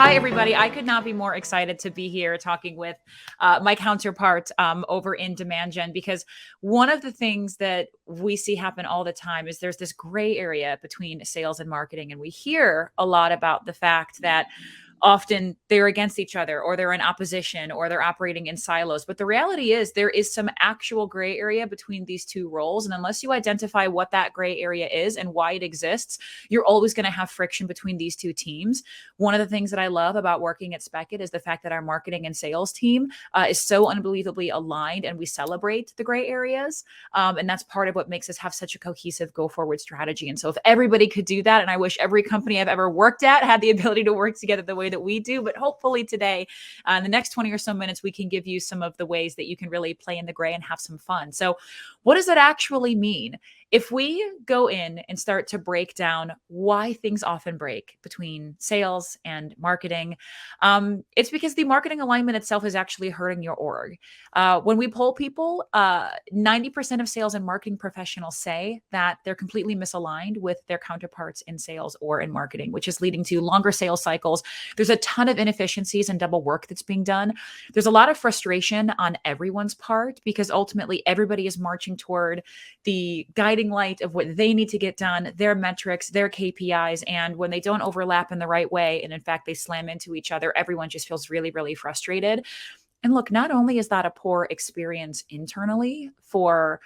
Hi, everybody. I could not be more excited to be here talking with my counterpart over in Demand Gen, because one of the things that we see happen all the time is there's this gray area between sales and marketing. And we hear a lot about the fact that often they're against each other, or they're in opposition, or they're operating in silos. But the reality is there is some actual gray area between these two roles. And unless you identify what that gray area is and why it exists, you're always going to have friction between these two teams. One of the things that I love about working at Spekit is the fact that our marketing and sales team is so unbelievably aligned, and we celebrate the gray areas. And that's part of what makes us have such a cohesive go forward strategy. And so if everybody could do that, and I wish every company I've ever worked at had the ability to work together the way that we do, but hopefully today, in the next 20 or so minutes, we can give you some of the ways that you can really play in the gray and have some fun. So what does that actually mean? If we go in and start to break down why things often break between sales and marketing, it's because the marketing alignment itself is actually hurting your org. When we poll people, 90% of sales and marketing professionals say that they're completely misaligned with their counterparts in sales or in marketing, which is leading to longer sales cycles. There's a ton of inefficiencies and double work that's being done. There's a lot of frustration on everyone's part, because ultimately everybody is marching toward the guiding light of what they need to get done, their metrics, their KPIs. And when they don't overlap in the right way, and in fact, they slam into each other, everyone just feels really, really frustrated. And look, not only is that a poor experience internally for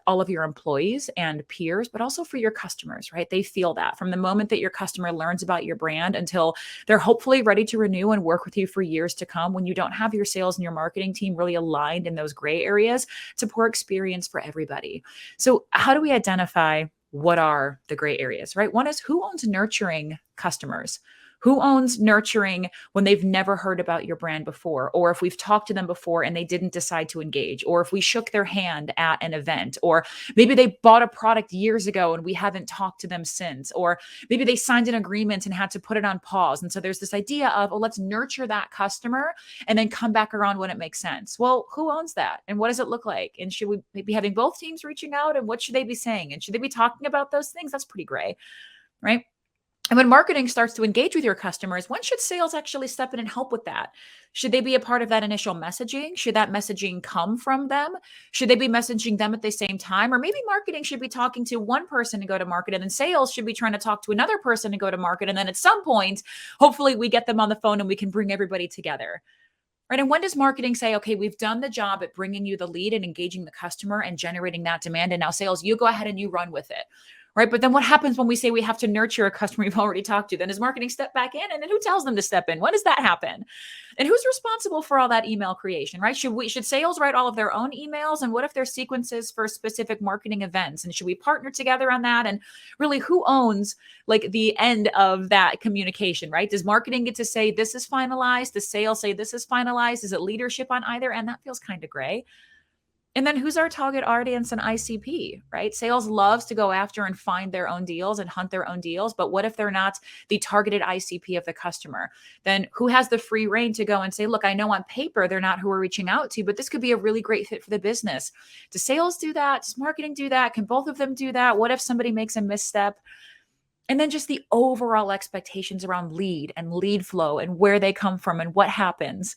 all of your employees and peers, but also for your customers, right? They feel that from the moment that your customer learns about your brand until they're hopefully ready to renew and work with you for years to come. When you don't have your sales and your marketing team really aligned in those gray areas, it's a poor experience for everybody. So how do we identify what are the gray areas, right? One is, who owns nurturing customers? Who owns nurturing when they've never heard about your brand before, or if we've talked to them before and they didn't decide to engage, or if we shook their hand at an event, or maybe they bought a product years ago and we haven't talked to them since, or maybe they signed an agreement and had to put it on pause. And so there's this idea of, oh, let's nurture that customer and then come back around when it makes sense. Well, who owns that? And what does it look like? And should we be having both teams reaching out? And what should they be saying? And should they be talking about those things? That's pretty gray, right? And when marketing starts to engage with your customers, when should sales actually step in and help with that? Should they be a part of that initial messaging? Should that messaging come from them? Should they be messaging them at the same time? Or maybe marketing should be talking to one person to go to market, and then sales should be trying to talk to another person to go to market. And then at some point, hopefully we get them on the phone and we can bring everybody together. Right. And when does marketing say, okay, we've done the job at bringing you the lead and engaging the customer and generating that demand, and now sales, you go ahead and you run with it. Right. But then what happens when we say we have to nurture a customer we've already talked to? Then does marketing step back in? And then who tells them to step in? When does that happen? And who's responsible for all that email creation, right? Should sales write all of their own emails? And what if there's sequences for specific marketing events? And should we partner together on that? And really, who owns like the end of that communication, right? Does marketing get to say this is finalized? Does sales say this is finalized? Is it leadership on either? And that feels kind of gray. And then who's our target audience and ICP, right? Sales loves to go after and find their own deals and hunt their own deals. But what if they're not the targeted ICP of the customer? Then who has the free reign to go and say, look, I know on paper they're not who we're reaching out to, but this could be a really great fit for the business. Does sales do that? Does marketing do that? Can both of them do that? What if somebody makes a misstep? And then just the overall expectations around lead and lead flow and where they come from and what happens.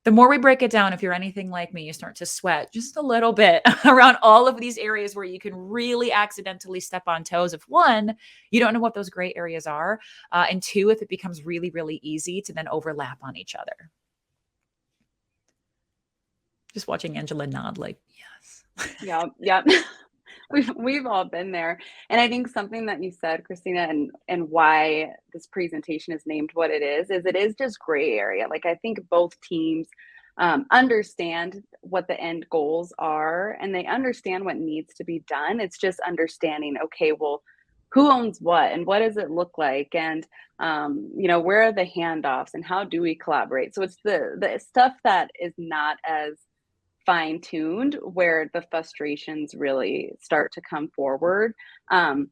The more we break it down, if you're anything like me, you start to sweat just a little bit around all of these areas where you can really accidentally step on toes. If one, you don't know what those gray areas are. And two, if it becomes really, really easy to then overlap on each other. Just watching Angela nod like, yes. Yeah. We've all been there. And I think something that you said, Christina, and why this presentation is named what it is just gray area. Like, I think both teams understand what the end goals are, and they understand what needs to be done. It's just understanding, okay, well, who owns what and what does it look like? And, where are the handoffs and how do we collaborate? So it's the stuff that is not as fine-tuned where the frustrations really start to come forward. And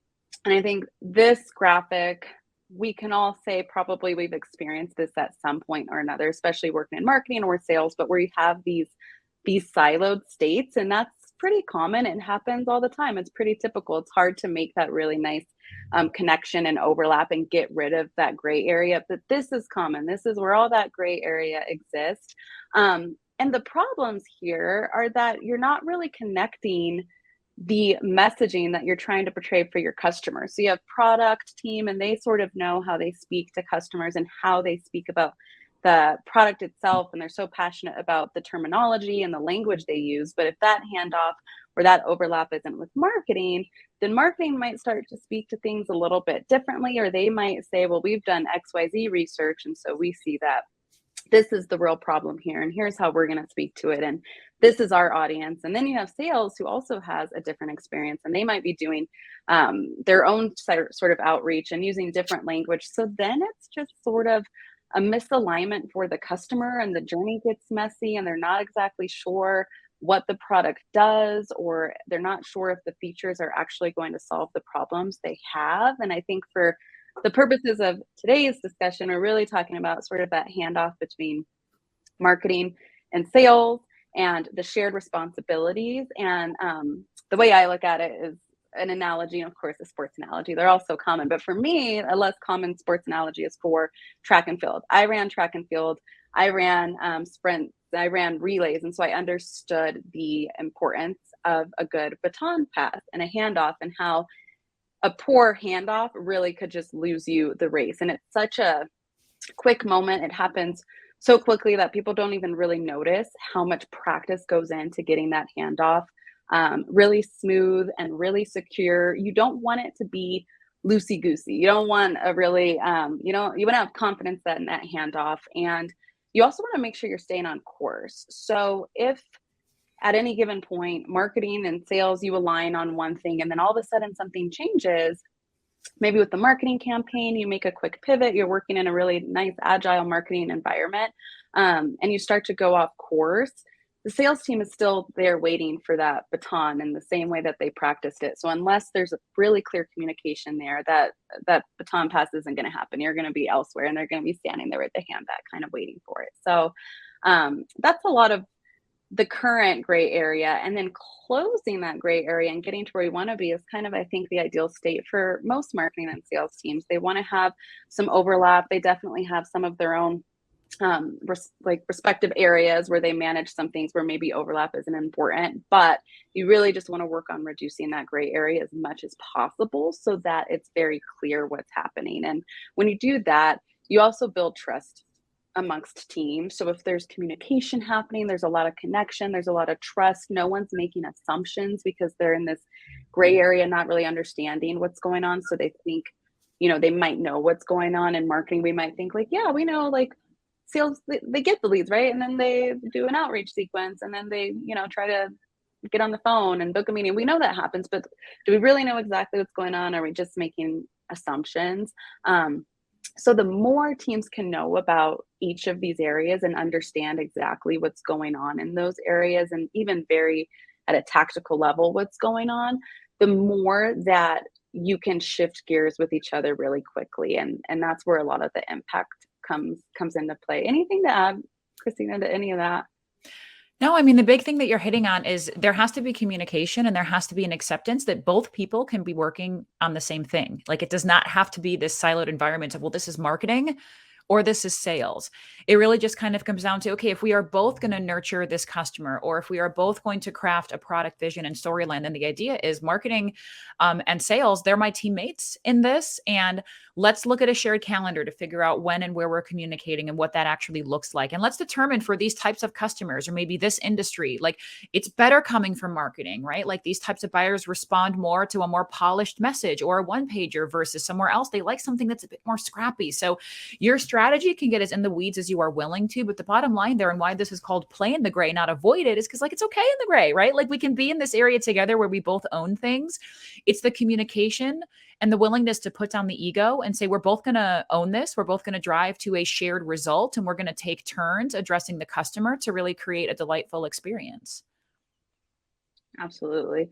I think this graphic, we can all say probably we've experienced this at some point or another, especially working in marketing or sales, but where you have these siloed states, and that's pretty common. It happens all the time. It's pretty typical. It's hard to make that really nice connection and overlap and get rid of that gray area. But this is common. This is where all that gray area exists. And the problems here are that you're not really connecting the messaging that you're trying to portray for your customers. So you have product team, and they sort of know how they speak to customers and how they speak about the product itself, and they're so passionate about the terminology and the language they use. But if that handoff or that overlap isn't with marketing, then marketing might start to speak to things a little bit differently, or they might say, well, we've done XYZ research, and so we see that this is the real problem here, and here's how we're going to speak to it, and this is our audience. And then you have sales, who also has a different experience, and they might be doing their own sort of outreach and using different language. So then it's just sort of a misalignment for the customer, and the journey gets messy, and they're not exactly sure what the product does, or they're not sure if the features are actually going to solve the problems they have. And I think for the purposes of today's discussion, we're really talking about sort of that handoff between marketing and sales and the shared responsibilities. And the way I look at it is an analogy, and of course, a sports analogy. They're all so common. But for me, a less common sports analogy is for track and field. I ran track and field. I ran sprints. I ran relays. And so I understood the importance of a good baton pass and a handoff, and how a poor handoff really could just lose you the race. And it's such a quick moment. It happens so quickly that people don't even really notice how much practice goes into getting that handoff really smooth and really secure. You don't want it to be loosey goosey. You don't want a really, you want to have confidence that in that handoff. And you also want to make sure you're staying on course. So if at any given point, marketing and sales, you align on one thing, and then all of a sudden something changes, maybe with the marketing campaign, you make a quick pivot, you're working in a really nice agile marketing environment, and you start to go off course, the sales team is still there waiting for that baton in the same way that they practiced it. So unless there's a really clear communication there, that baton pass isn't going to happen. You're going to be elsewhere, and they're going to be standing there with the hand back, kind of waiting for it. So that's a lot of the current gray area. And then closing that gray area and getting to where we want to be is kind of, I think, the ideal state for most marketing and sales teams. They want to have some overlap. They definitely have some of their own respective areas where they manage some things where maybe overlap isn't important, but you really just want to work on reducing that gray area as much as possible so that it's very clear what's happening. And when you do that, you also build trust amongst teams. So if there's communication happening, there's a lot of connection, there's a lot of trust. No one's making assumptions because they're in this gray area, not really understanding what's going on. So they think, they might know what's going on. In marketing, we might think like, yeah, we know, like sales, they get the leads, right? And then they do an outreach sequence, and then they, try to get on the phone and book a meeting. We know that happens, but do we really know exactly what's going on? Are we just making assumptions? So the more teams can know about each of these areas and understand exactly what's going on in those areas, and even very at a tactical level what's going on, the more that you can shift gears with each other really quickly. And that's where a lot of the impact comes into play. Anything to add, Christina, to any of that? No, I mean, the big thing that you're hitting on is there has to be communication, and there has to be an acceptance that both people can be working on the same thing. Like, it does not have to be this siloed environment of, well, this is marketing or this is sales. It really just kind of comes down to, okay, if we are both going to nurture this customer, or if we are both going to craft a product vision and storyline, then the idea is marketing and sales, they're my teammates in this. And let's look at a shared calendar to figure out when and where we're communicating and what that actually looks like. And let's determine for these types of customers, or maybe this industry, like it's better coming from marketing, right? Like these types of buyers respond more to a more polished message or a one pager versus somewhere else. They like something that's a bit more scrappy. So your strategy can get as in the weeds as you are willing to, but the bottom line there, and why this is called play in the gray, not avoid it, is because like it's okay in the gray, right? Like we can be in this area together where we both own things. It's the communication and the willingness to put down the ego and say, we're both going to own this. We're both going to drive to a shared result, and we're going to take turns addressing the customer to really create a delightful experience. Absolutely.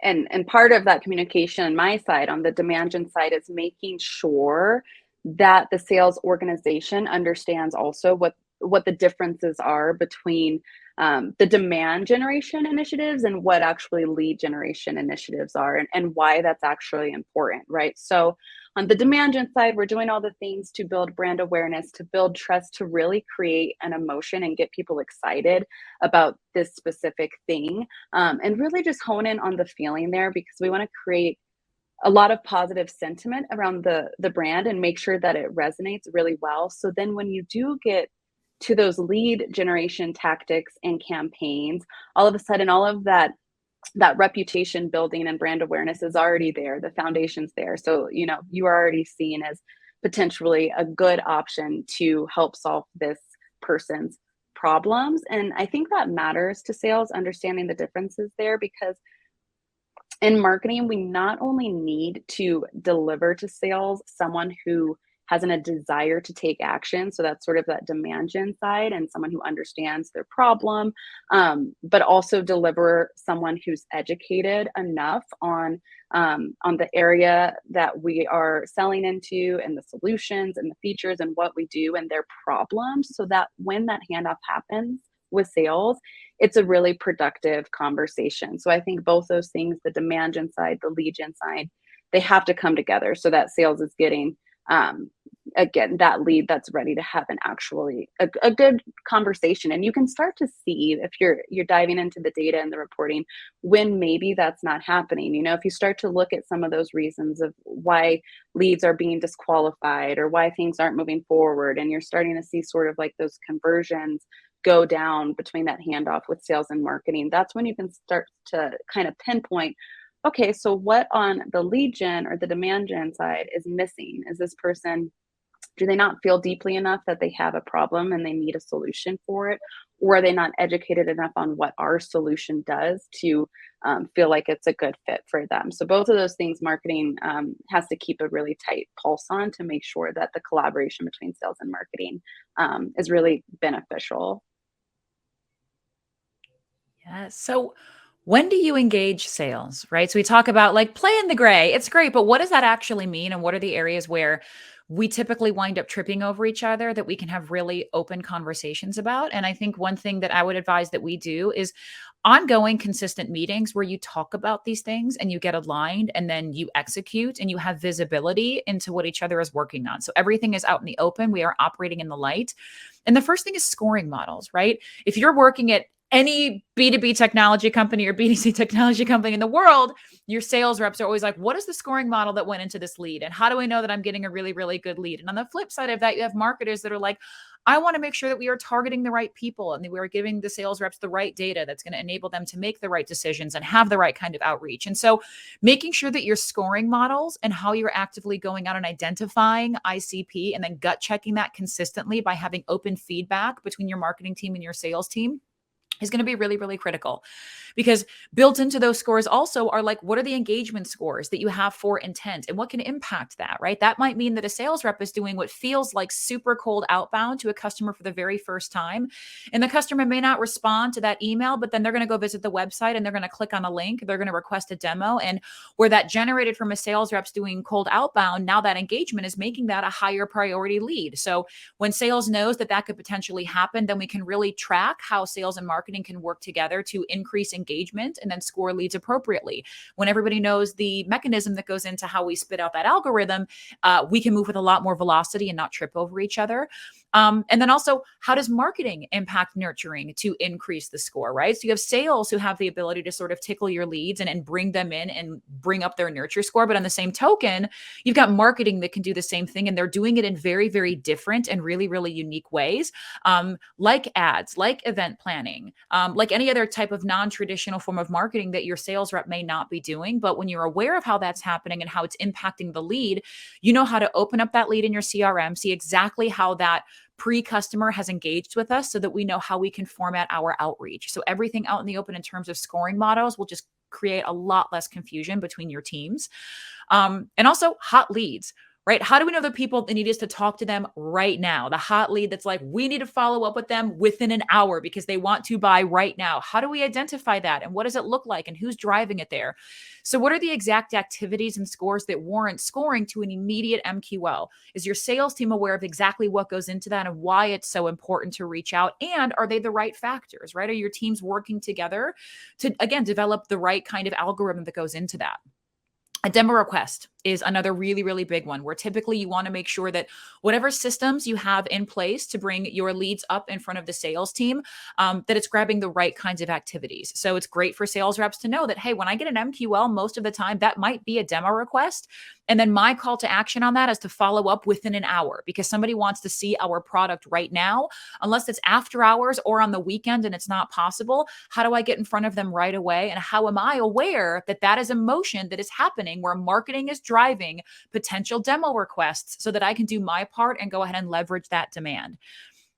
And part of that communication on my side, on the demand gen side, is making sure that the sales organization understands also what the differences are between the demand generation initiatives and what actually lead generation initiatives are, and why that's actually important, right? So on the demand gen side, we're doing all the things to build brand awareness, to build trust, to really create an emotion and get people excited about this specific thing, and really just hone in on the feeling there, because we want to create a lot of positive sentiment around the brand and make sure that it resonates really well. So then when you do get to those lead generation tactics and campaigns, all of a sudden all of that reputation building and brand awareness is already there. The foundation's there. So, you are already seen as potentially a good option to help solve this person's problems. And I think that matters to sales, understanding the differences there, because in marketing, we not only need to deliver to sales someone who has a desire to take action. So that's sort of that demand gen side and someone who understands their problem, but also deliver someone who's educated enough on the area that we are selling into and the solutions and the features and what we do and their problems, so that when that handoff happens with sales, it's a really productive conversation. So I think both those things, the demand gen side, the lead gen side, they have to come together so that sales is getting, again, that lead that's ready to have an actually a good conversation. And you can start to see, if you're diving into the data and the reporting, when maybe that's not happening. If you start to look at some of those reasons of why leads are being disqualified or why things aren't moving forward, and you're starting to see sort of like those conversions go down between that handoff with sales and marketing, that's when you can start to kind of pinpoint, okay, so what on the lead gen or the demand gen side is missing? Is this person, do they not feel deeply enough that they have a problem and they need a solution for it? Or are they not educated enough on what our solution does to feel like it's a good fit for them? So both of those things, marketing has to keep a really tight pulse on to make sure that the collaboration between sales and marketing is really beneficial. Yeah. So when do you engage sales, right? So we talk about like play in the gray. It's great, but what does that actually mean? And what are the areas where we typically wind up tripping over each other that we can have really open conversations about? And I think one thing that I would advise that we do is ongoing consistent meetings where you talk about these things and you get aligned and then you execute and you have visibility into what each other is working on. So everything is out in the open. We are operating in the light. And the first thing is scoring models, right? If you're working at any B2B technology company or BDC technology company in the world, your sales reps are always like, what is the scoring model that went into this lead? And how do I know that I'm getting a really, really good lead? And on the flip side of that, you have marketers that are like, I want to make sure that we are targeting the right people and that we are giving the sales reps the right data that's going to enable them to make the right decisions and have the right kind of outreach. And so making sure that your scoring models and how you're actively going out and identifying ICP and then gut checking that consistently by having open feedback between your marketing team and your sales team is going to be really, really critical, because built into those scores also are like, what are the engagement scores that you have for intent and what can impact that, right? That might mean that a sales rep is doing what feels like super cold outbound to a customer for the very first time. And the customer may not respond to that email, but then they're going to go visit the website and they're going to click on a link. They're going to request a demo. And where that generated from a sales rep's doing cold outbound, now that engagement is making that a higher priority lead. So when sales knows that that could potentially happen, then we can really track how sales and marketing can work together to increase engagement and then score leads appropriately. When everybody knows the mechanism that goes into how we spit out that algorithm, we can move with a lot more velocity and not trip over each other. And then also, how does marketing impact nurturing to increase the score, right? So you have sales who have the ability to sort of tickle your leads and bring them in and bring up their nurture score. But on the same token, you've got marketing that can do the same thing. And they're doing it in very, very different and really, really unique ways, like ads, like event planning, like any other type of non-traditional form of marketing that your sales rep may not be doing. But when you're aware of how that's happening and how it's impacting the lead, you know how to open up that lead in your CRM, see exactly how that pre-customer has engaged with us so that we know how we can format our outreach. So everything out in the open in terms of scoring models will just create a lot less confusion between your teams. And also hot leads. right? How do we know the people that need us to talk to them right now? The hot lead that's like, we need to follow up with them within an hour because they want to buy right now. How do we identify that? And what does it look like? And who's driving it there? So, what are the exact activities and scores that warrant scoring to an immediate MQL? Is your sales team aware of exactly what goes into that and why it's so important to reach out? And are they the right factors, right? Are your teams working together to, again, develop the right kind of algorithm that goes into that? A demo request is another really, really big one where typically you want to make sure that whatever systems you have in place to bring your leads up in front of the sales team, that it's grabbing the right kinds of activities. So it's great for sales reps to know that, hey, when I get an MQL, most of the time that might be a demo request. And then my call to action on that is to follow up within an hour because somebody wants to see our product right now, unless it's after hours or on the weekend and it's not possible. How do I get in front of them right away? And how am I aware that that is a motion that is happening where marketing is driving potential demo requests so that I can do my part and go ahead and leverage that demand?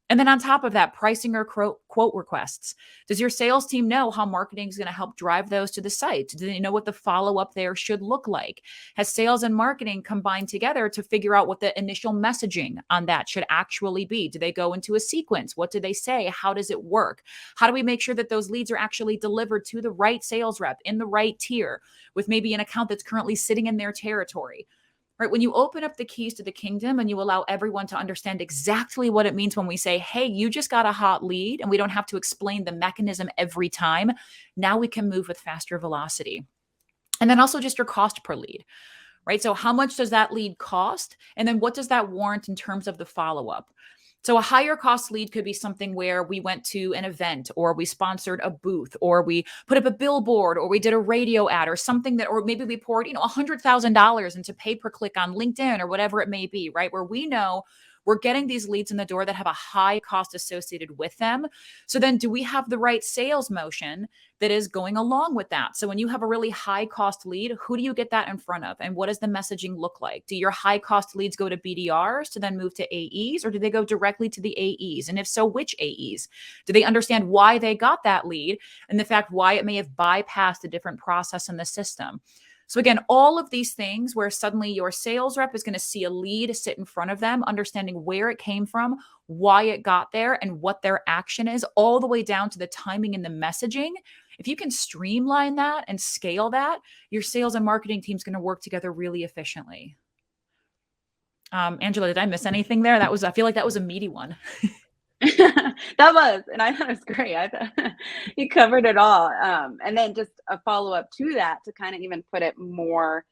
And then on top of that, pricing or quote requests. Does your sales team know how marketing is going to help drive those to the site? Do they know what the follow-up there should look like? Has sales and marketing combined together to figure out what the initial messaging on that should actually be? Do they go into a sequence? What do they say? How does it work? How do we make sure that those leads are actually delivered to the right sales rep in the right tier with maybe an account that's currently sitting in their territory? Right? When you open up the keys to the kingdom and you allow everyone to understand exactly what it means when we say, hey, you just got a hot lead, and we don't have to explain the mechanism every time, now we can move with faster velocity. And then also just your cost per lead, right? So how much does that lead cost? And then what does that warrant in terms of the follow-up? So a higher cost lead could be something where we went to an event or we sponsored a booth or we put up a billboard or we did a radio ad or something that, or maybe we poured, $100,000 into pay-per-click on LinkedIn or whatever it may be, right? Where we know we're getting these leads in the door that have a high cost associated with them. So then do we have the right sales motion that is going along with that? So when you have a really high cost lead, who do you get that in front of? And what does the messaging look like? Do your high cost leads go to BDRs to then move to AEs, or do they go directly to the AEs? And if so, which AEs? Do they understand why they got that lead and the fact why it may have bypassed a different process in the system? So again, all of these things where suddenly your sales rep is going to see a lead sit in front of them, understanding where it came from, why it got there, and what their action is, all the way down to the timing and the messaging. If you can streamline that and scale that, your sales and marketing team is going to work together really efficiently. Angela, did I miss anything there? I feel like that was a meaty one. That was, and I thought it was great. I thought you covered it all. And then just a follow up to that to kind of even put it more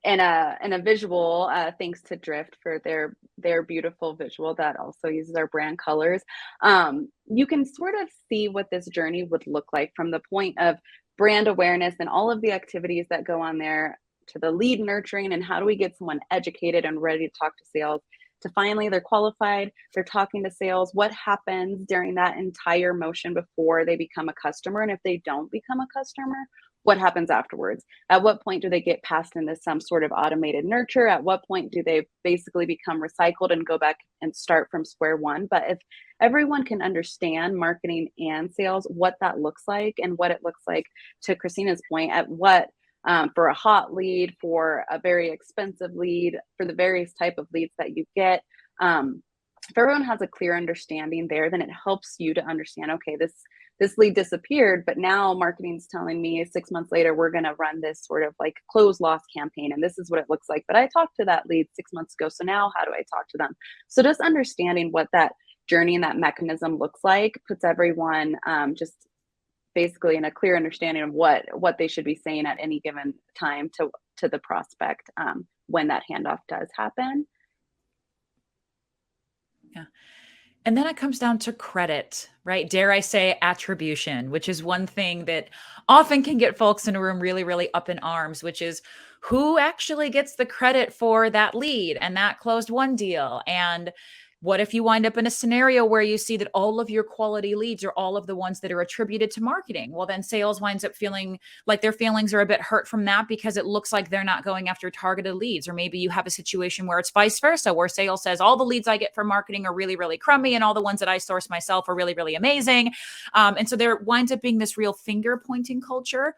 in a visual. Thanks to Drift for their beautiful visual that also uses our brand colors. You can sort of see what this journey would look like from the point of brand awareness and all of the activities that go on there to the lead nurturing and how do we get someone educated and ready to talk to sales to finally they're qualified, they're talking to sales. What happens during that entire motion before they become a customer? And if they don't become a customer, what happens afterwards? At what point do they get passed into some sort of automated nurture? At what point do they basically become recycled and go back and start from square one? But if everyone can understand marketing and sales, what that looks like and what it looks like, to Christina's point, at what for a hot lead, for a very expensive lead, for the various type of leads that you get. If everyone has a clear understanding there, then it helps you to understand, okay, this lead disappeared, but now marketing's telling me 6 months later, we're going to run this sort of like close loss campaign. And this is what it looks like. But I talked to that lead 6 months ago. So now how do I talk to them? So just understanding what that journey and that mechanism looks like puts everyone just basically in a clear understanding of what they should be saying at any given time to the prospect when that handoff does happen. Yeah. And then it comes down to credit, right? Dare I say attribution, which is one thing that often can get folks in a room really, really up in arms, which is who actually gets the credit for that lead and that closed one deal. And what if you wind up in a scenario where you see that all of your quality leads are all of the ones that are attributed to marketing? Well, then sales winds up feeling like their feelings are a bit hurt from that because it looks like they're not going after targeted leads. Or maybe you have a situation where it's vice versa, where sales says all the leads I get from marketing are really, really crummy and all the ones that I source myself are really, really amazing. And so there winds up being this real finger pointing culture,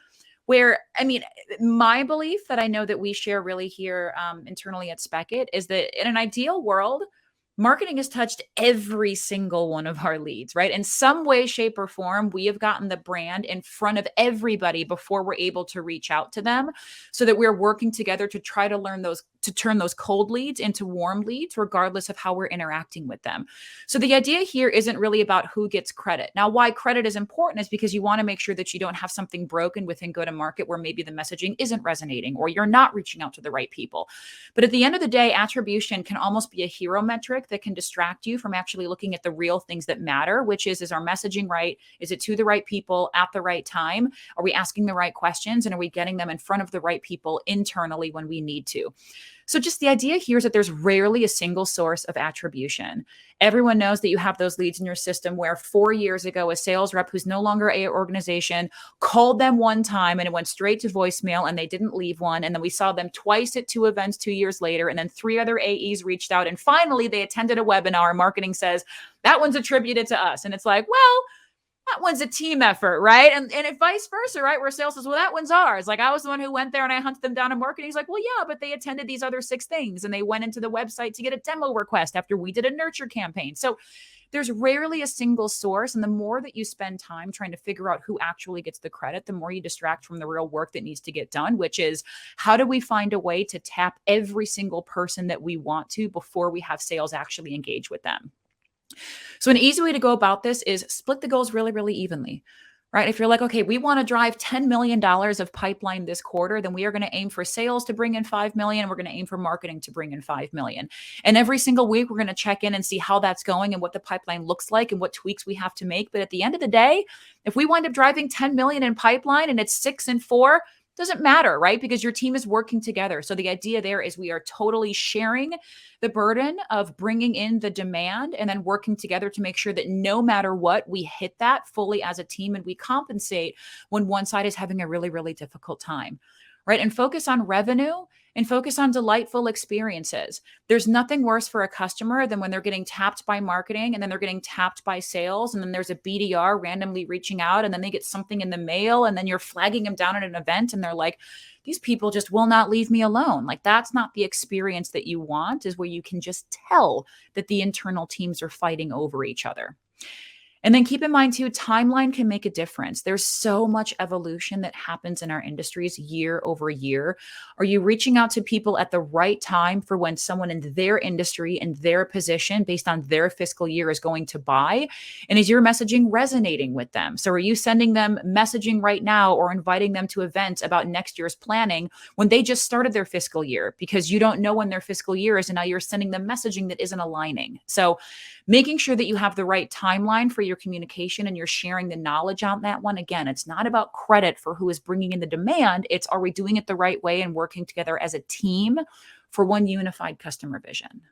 where, I mean, my belief that I know that we share really here internally at Spekit is that in an ideal world, marketing has touched every single one of our leads, right? In some way, shape, or form, we have gotten the brand in front of everybody before we're able to reach out to them, so that we're working together to try to turn those cold leads into warm leads, regardless of how we're interacting with them. So the idea here isn't really about who gets credit. Now, why credit is important is because you want to make sure that you don't have something broken within go to market where maybe the messaging isn't resonating or you're not reaching out to the right people. But at the end of the day, attribution can almost be a hero metric that can distract you from actually looking at the real things that matter, which is our messaging right? Is it to the right people at the right time? Are we asking the right questions? And are we getting them in front of the right people internally when we need to? So just the idea here is that there's rarely a single source of attribution. Everyone knows that you have those leads in your system where 4 years ago, a sales rep who's no longer a organization called them one time and it went straight to voicemail and they didn't leave one. And then we saw them twice at 2 events 2 years later. And then 3 other AEs reached out. And finally, they attended a webinar. Marketing says, that one's attributed to us. And it's like, well, that one's a team effort, right? And it vice versa, right? Where sales says, well, that one's ours. Like I was the one who went there and I hunted them down in marketing. He's like, well, yeah, but they attended these other 6 things and they went into the website to get a demo request after we did a nurture campaign. So there's rarely a single source. And the more that you spend time trying to figure out who actually gets the credit, the more you distract from the real work that needs to get done, which is how do we find a way to tap every single person that we want to before we have sales actually engage with them? So an easy way to go about this is split the goals really, really evenly, right? If you're like, okay, we want to drive $10 million of pipeline this quarter, then we are going to aim for sales to bring in 5 million. We're going to aim for marketing to bring in 5 million. And every single week, we're going to check in and see how that's going and what the pipeline looks like and what tweaks we have to make. But at the end of the day, if we wind up driving 10 million in pipeline and it's 6 and 4, doesn't matter, right? Because your team is working together. So the idea there is we are totally sharing the burden of bringing in the demand and then working together to make sure that no matter what, we hit that fully as a team and we compensate when one side is having a really, really difficult time, right? And focus on revenue and focus on delightful experiences. There's nothing worse for a customer than when they're getting tapped by marketing and then they're getting tapped by sales. And then there's a BDR randomly reaching out and then they get something in the mail and then you're flagging them down at an event and they're like, these people just will not leave me alone. Like that's not the experience that you want, is where you can just tell that the internal teams are fighting over each other. And then keep in mind too, timeline can make a difference. There's so much evolution that happens in our industries year over year. Are you reaching out to people at the right time for when someone in their industry and their position based on their fiscal year is going to buy? And is your messaging resonating with them? So are you sending them messaging right now or inviting them to events about next year's planning when they just started their fiscal year because you don't know when their fiscal year is and now you're sending them messaging that isn't aligning? So making sure that you have the right timeline for your communication and you're sharing the knowledge on that one. Again, it's not about credit for who is bringing in the demand. It's, are we doing it the right way and working together as a team for one unified customer vision?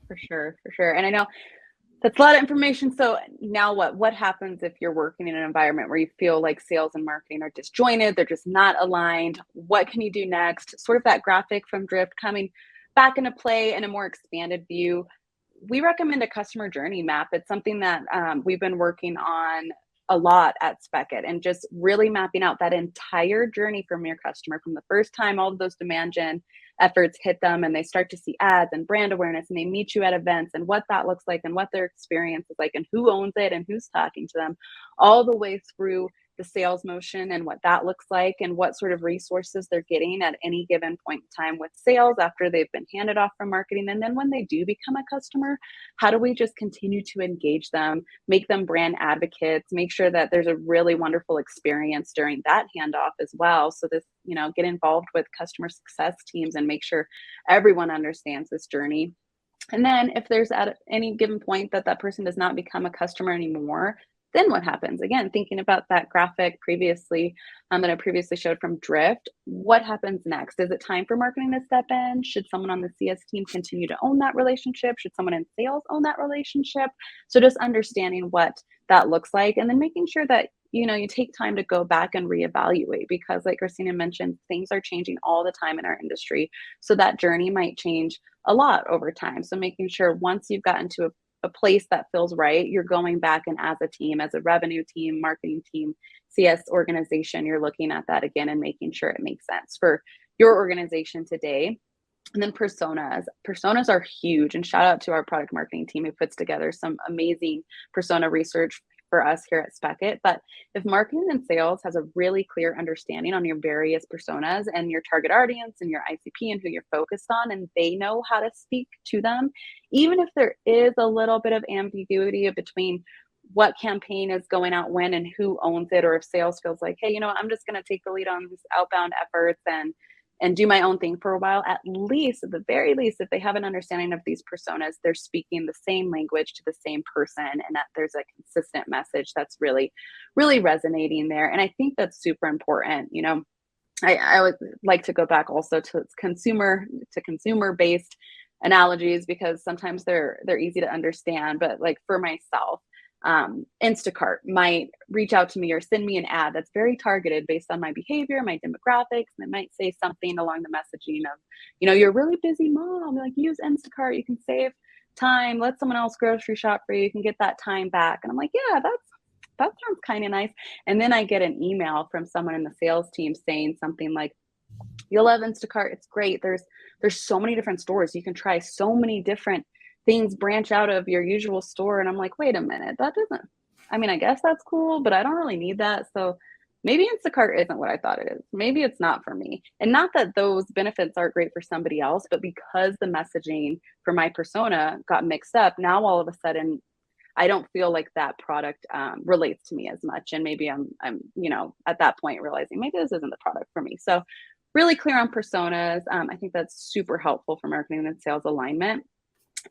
For sure, for sure. And I know that's a lot of information. So now what happens if you're working in an environment where you feel like sales and marketing are disjointed, they're just not aligned? What can you do next? Sort of that graphic from Drift coming back into play in a more expanded view. We recommend a customer journey map. It's something that we've been working on a lot at Spekit, and just really mapping out that entire journey from your customer, from the first time all of those demand gen efforts hit them and they start to see ads and brand awareness and they meet you at events, and what that looks like and what their experience is like and who owns it and who's talking to them, all the way through the sales motion and what that looks like and what sort of resources they're getting at any given point in time with sales after they've been handed off from marketing. And then when they do become a customer, how do we just continue to engage them, make them brand advocates, make sure that there's a really wonderful experience during that handoff as well. So this, get involved with customer success teams and make sure everyone understands this journey. And then if there's at any given point that person does not become a customer anymore, then what happens? Again, thinking about that graphic previously that I previously showed from Drift, what happens next? Is it time for marketing to step in? Should someone on the CS team continue to own that relationship? Should someone in sales own that relationship? So just understanding what that looks like, and then making sure that you take time to go back and reevaluate, because like Christina mentioned, things are changing all the time in our industry. So that journey might change a lot over time. So making sure once you've gotten to a place that feels right, you're going back and as a team, as a revenue team, marketing team, CS organization, you're looking at that again and making sure it makes sense for your organization today. And then personas. Personas are huge. And shout out to our product marketing team who puts together some amazing persona research for us here at Spekit. But if marketing and sales has a really clear understanding on your various personas and your target audience and your ICP and who you're focused on, and they know how to speak to them, even if there is a little bit of ambiguity between what campaign is going out when and who owns it, or if sales feels like, hey, I'm just going to take the lead on these outbound efforts and do my own thing for a while, at least, at the very least, if they have an understanding of these personas, they're speaking the same language to the same person, and that there's a consistent message that's really, really resonating there. And I think that's super important. I would like to go back also to consumer based analogies, because sometimes they're easy to understand. But like for myself, Instacart might reach out to me or send me an ad that's very targeted based on my behavior, my demographics, and it might say something along the messaging of, you're a really busy mom, like use Instacart, you can save time, let someone else grocery shop for you, you can get that time back. And I'm like, yeah, that sounds kind of nice. And then I get an email from someone in the sales team saying something like, you'll love Instacart, it's great. There's so many different stores. You can try so many different things, branch out of your usual store. And I'm like, wait a minute, I guess that's cool, but I don't really need that. So maybe Instacart isn't what I thought it is. Maybe it's not for me. And not that those benefits aren't great for somebody else, but because the messaging for my persona got mixed up, now all of a sudden I don't feel like that product relates to me as much. And maybe I'm at that point realizing maybe this isn't the product for me. So really clear on personas. I think that's super helpful for marketing and sales alignment.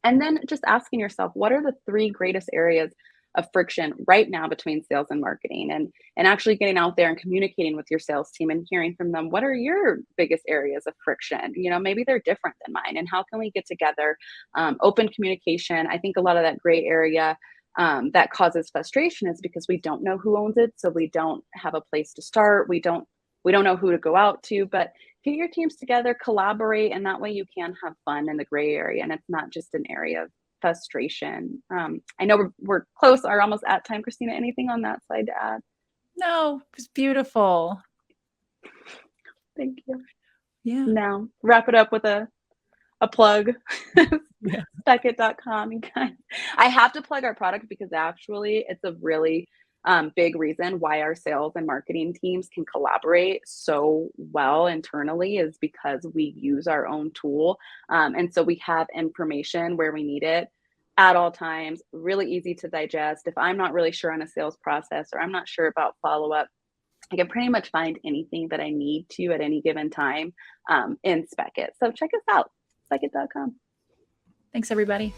And then just asking yourself, what are the 3 greatest areas of friction right now between sales and marketing, and actually getting out there and communicating with your sales team and hearing from them, what are your biggest areas of friction? Maybe they're different than mine, and how can we get together? Open communication. I think a lot of that gray area that causes frustration is because we don't know who owns it. So we don't have a place to start. We don't know who to go out to, but get your teams together, collaborate, and that way you can have fun in the gray area, and it's not just an area of frustration. I know we're close, are almost at time. Christina, anything on that slide to add? No, it was beautiful. Thank you. Yeah. Now, wrap it up with a plug. Yeah. Spekit.com, you guys. I have to plug our product because actually it's a really big reason why our sales and marketing teams can collaborate so well internally, is because we use our own tool. And so we have information where we need it at all times, really easy to digest. If I'm not really sure on a sales process, or I'm not sure about follow-up, I can pretty much find anything that I need to at any given time in Spekit. So check us out, Spekit.com. Thanks, everybody.